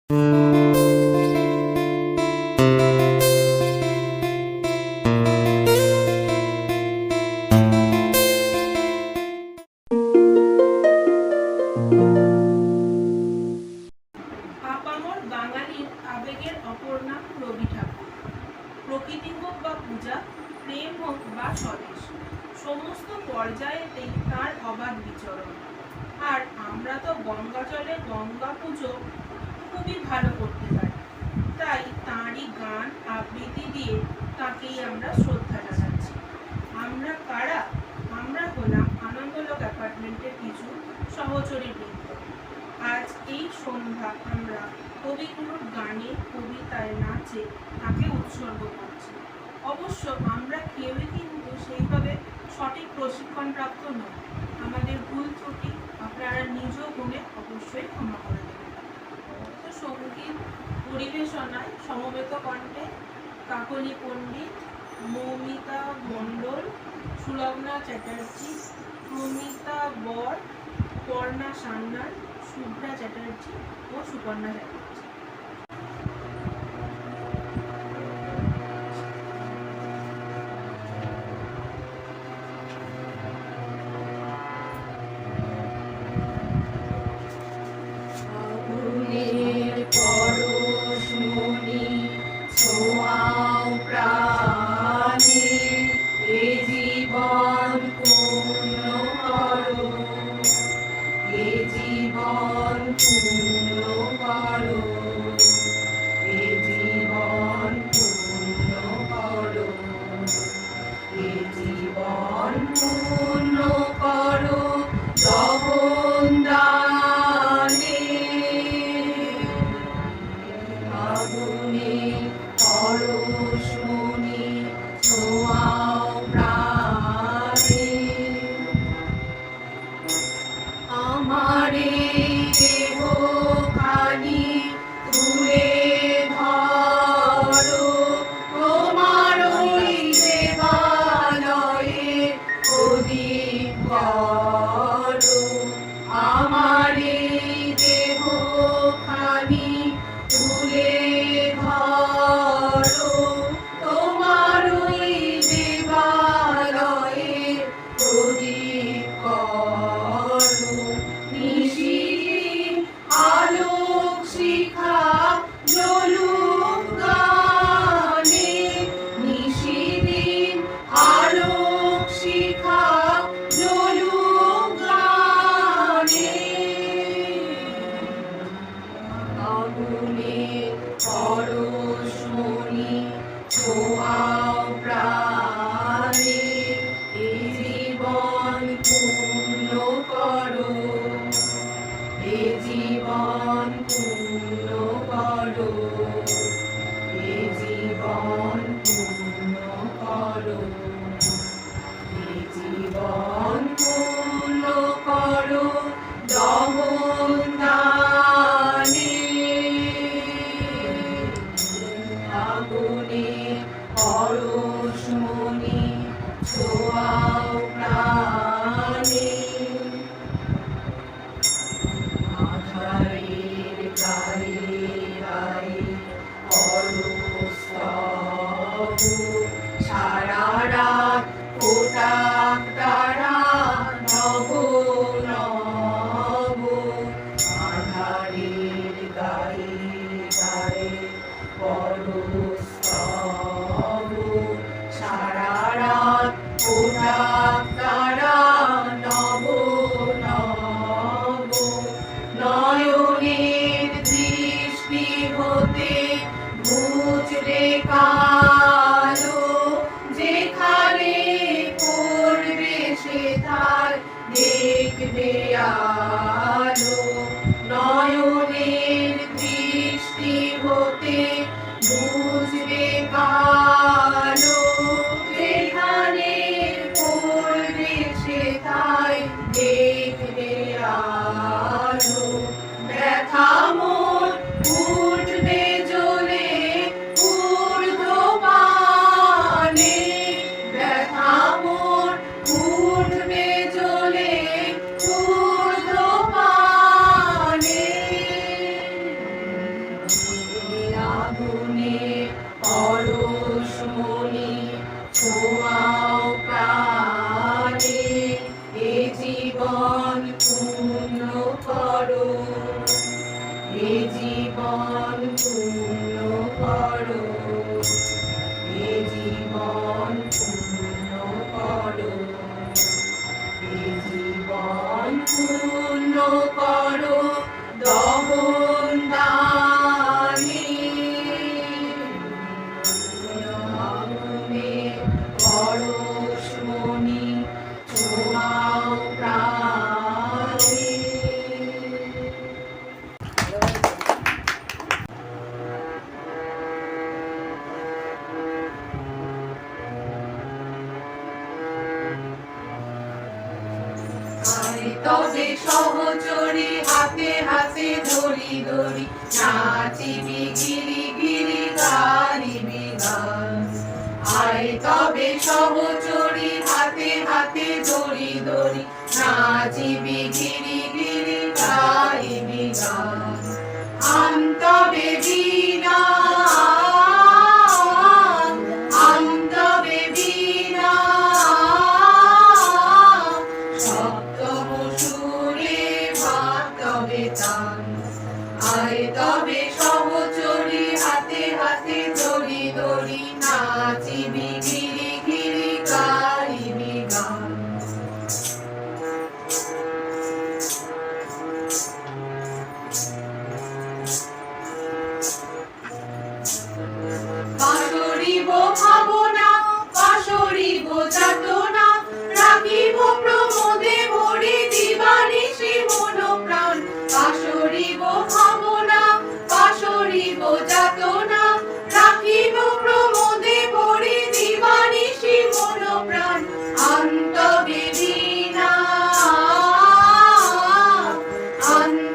আপামর বাঙালির আবেগের অপর নাম রবি ঠাকুর। প্রকৃতি হোক বা পূজা, প্রেম হোক বা স্বদেশ, সমস্ত পর্যায়েতেই তার অবাধ বিচরণ। আর আমরা তো গঙ্গা জলে গঙ্গা পুজো খুবই ভালো করতে পারি, তাই তাঁরই গান আবৃত্তি দিয়ে তাকেই আমরা শ্রদ্ধা জানাচ্ছি। আমরা কারা? আমরা হলাম আনন্দলোক অ্যাপার্টমেন্টের কিছু সহচরী বৃন্দ। আজ এই সন্ধ্যা আমরা কবিগুরুর গানে, কবিতায়, নাচে তাকে উৎসর্গ করছি। অবশ্য আমরা কেউই কিন্তু সেইভাবে সঠিক প্রশিক্ষণপ্রাপ্ত নই। আমাদের ভুল ত্রুটি আপনারা নিজ গুণে অবশ্যই ক্ষমা করে দেবেন। তো সঙ্গীত পরিবেশনায় সমবেত কণ্ঠে কাকলি পণ্ডিত, মৌমিতা মণ্ডল, সুলগ্না চ্যাটার্জি, প্রমিতা বর, পর্ণা সান্যাল, শুভ্রা চ্যাটার্জি ও সুপর্ণা চ্যাটার্জি। নয়নের দৃষ্টি হতে আগুনে পরশমণি ছোঁয়াও প্রাণে, এ জীবন পূর্ণ করো, এ জীবন পূর্ণ করো, এ জীবন পূর্ণ করো, এ জীবন পূর্ণ করো দহন দানে। আগুনে পরশমণি ছোঁয়াও প্রাণে। তবে সহচরী হাতে হাতে ধরি ধরি, নাচিবি গিরি গিরি গাইবি গান। আয় তবে সহচরী হাতে হাতে ধরি ধরি, নাচিবি গিরি গিরি গাইবি গান। তবে বীণা তবে বীণা সপ্তম সুরে বাতবে তান। আয় তবে সহচরী হাতে হাতে ধরি ধরি, নাচিবি গিরি গিরি গাইবি গান। পাশরিব ভাবনা পাশরিব যাতনা, রাখিব প্রমোদে ভরি দিবানিশি মন প্রাণ। পাশরিব ভাবনা পাশরিব যাতনা, রাখিব প্রমোদে ভরি দিবানিশি মন প্রাণ। তবে বীণা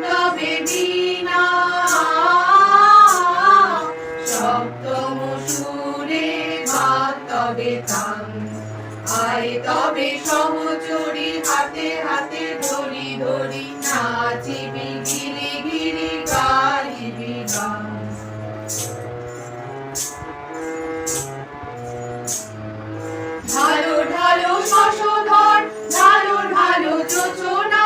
তবে বীণা সপ্তম সুরে বাতবে তান। আয় তবে সহচরী হাতে হাতে ধরি ধরি, নাচিবি গিরি গিরি গাইবি গান। ঢালো ঢালো শশধর ঢালো ঢালো যোচনা,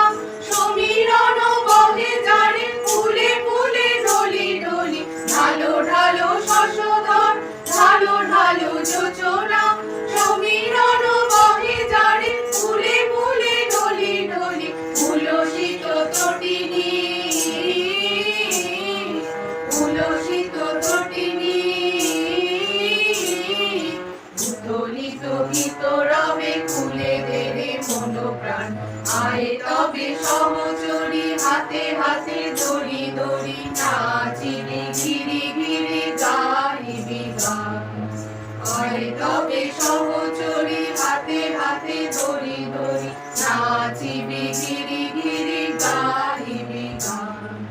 সমীরণ বহে যারে ফুলে ফুলে ডলি ডলি। ঢালো ঢালো শশধর ঢালো ঢালো যোচনা, সমীরণ বহে যারে ফুলে ফুলে ডলি ডলি। উলসিত তটিনী উলসিত তটিনী, উত্তোলিত গীত রবে খুলে দেরে মন প্রাণ। আয় তবে সহচরী হাতে হাতে ধরি ধরি, নাচিবি গিরি গিরি গাইবি গান। আয় তবে সহচরী হাতে হাতে ধরি ধরি, নাচিবি গিরি গিরি গাইবি গান।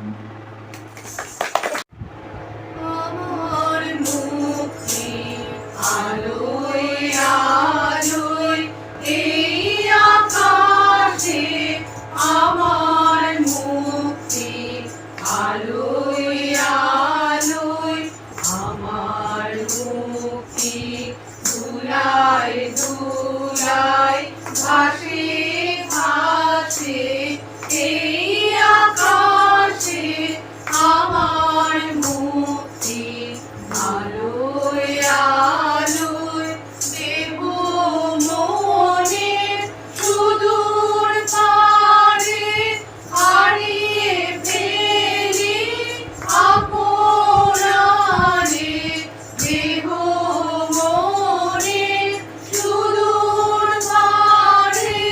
আমার মুক্তি আলোয় আলোয় এই আকাশে, আমার মুক্তি আলোয় আলোয়, আমার মুক্তি দুলায় দুলায় ভাসে ভাসে এই আকাশে। আমার মুক্তি আলোয় আলোয়, দেব মনে সুদূর পারে হারিয়ে ফেলি আপনারে। দেব মনে সুদূর পারে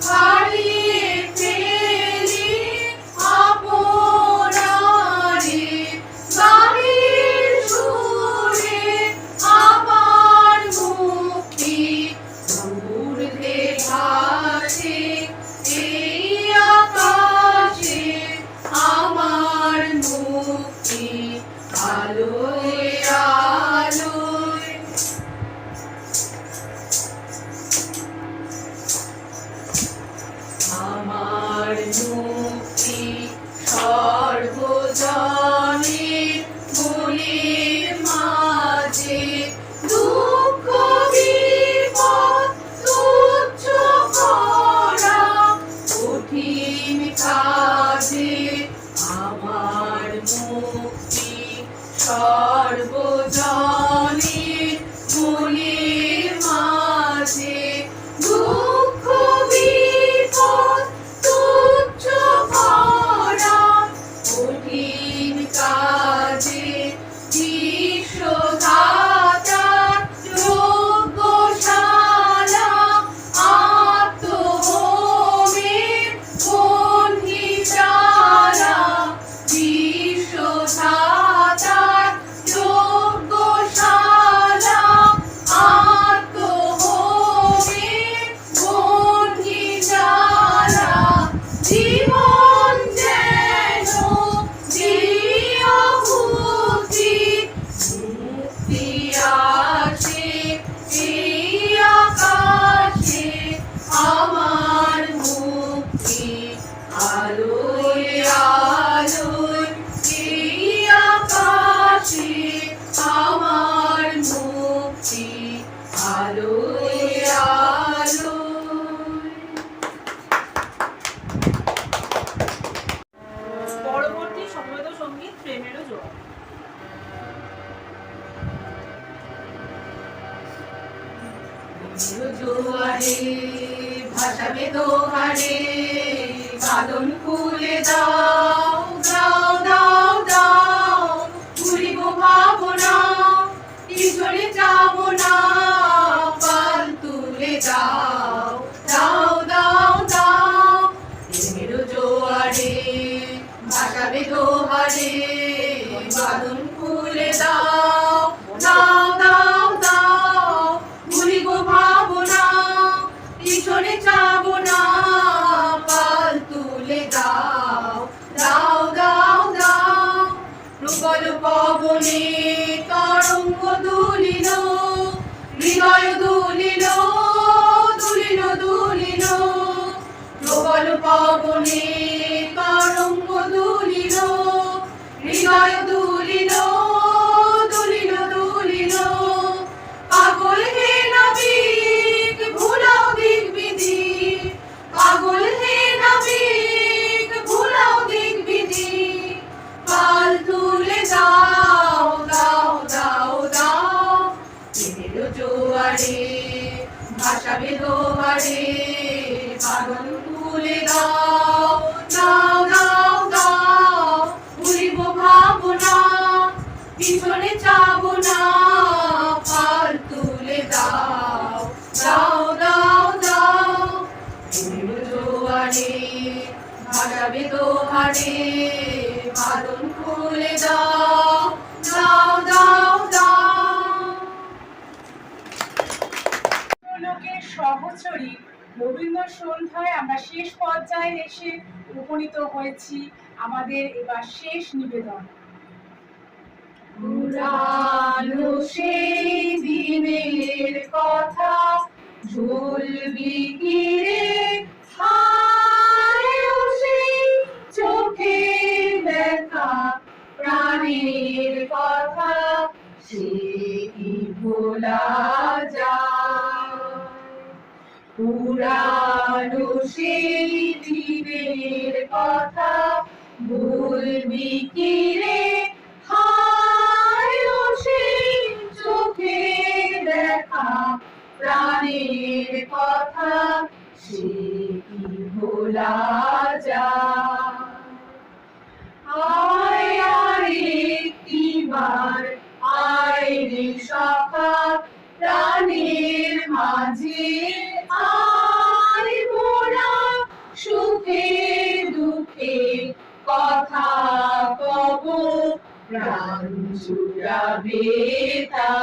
হারিয়ে ফেলি আপনারে। গানের সুরে আমার মুক্তি ঊর্ধ্বে ভাসে এই আকাশে। আমার মুক্তি আলোয় আলোয়। আমার মুক্তি সর্বজনের মনের জল। জোয়ারে ভাসাবে দোহারে, বাঁধন খুলে দাও দাও দাও দাও, ঘুরিব ভাবনা পিছনে যাব না, পাল তুলে দাও দাও দাও দাও। প্রেমের জোয়ারে ভাসাবে দোহারে, বাঁধন খুলে দাও দাও দাও দাও, ঘুরিব ভাবনা পিছনে যাব না, পাল তুলে দাও দাও দাও দাও। প্রবল পবনে তরঙ্গ দুলিল, হৃদয় দুলিল দুলিল দুলিল। প্রবল পবনে তরঙ্গ দুলিল, হৃদয় দুলিল দুলিল দুলিল। পাগল হে নাবিক ভুলাও দিক বিধি, পাগল হে নাবিক ভুলাও দিক বিধি। পাল তুলে দাও দাও দাও দাও, প্রেমের জোয়ারে ভাসাবে দোহারে, বাঁধন খুলে দাও দাও দাও দাও। ঘুরিব ভাবনা পিছনে যাব না, পাল তুলে দাও দাও দাও দাও। প্রেমের জোয়ারে ভাসাবে দোহারে, বাঁধন খুলে দাও দাও দাও দাও। লোকের সহচরী রবীন্দ্র সন্ধ্যায় আমরা শেষ পর্যায়ে এসে উপনীত হয়েছি। আমাদের এবার শেষ নিবেদন। পুরানো সেই দিনের কথা ঝুলবি কি রে, হায় ও সেই চোখে দেখা প্রাণের কথা, সে কি ভোলা যায়। পুরানো সেই দিনের কথা ভুলবি কি রে, হায় ও সেই চোখে দেখা প্রাণের কথা, সে কি ভোলা যায়। আয় আরেকটিবার আয় রে সখা, প্রাণের মাঝে আয় মোরা, সুখে দুঃখে কথা কব, প্রাণ জুড়াবে তা।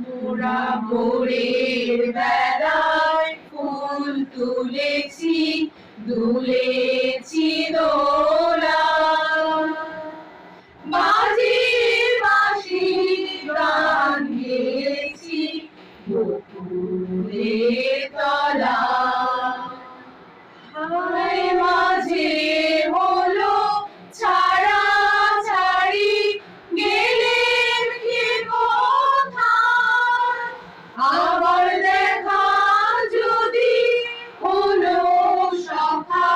মোরা ভোরের বেলায় ফুল তুলেছি, দুলেছি দোলা, বাজে বাঁশি গান গেয়েছি বকুলের তলা। হায় মাঝে হলো ছাড়া ছাড়ি, গেলেন কে কোথায়, আবার দেখা যদি হলো সখা,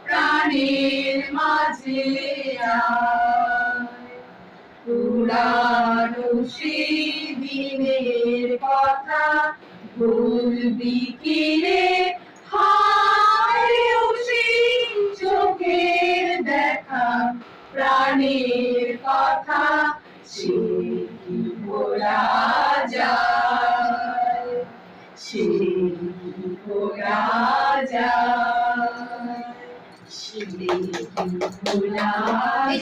প্রাণের মাঝে আয়। পুরানো সেই দিনের কথা ভুলবি কি রে, হায় ও সেই চোখের দেখা প্রাণের কথা, সে কি ভোলা যায়, সে কি ভোলা যায়, সে কি ভোলা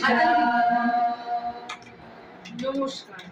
যায়। নমস্কার।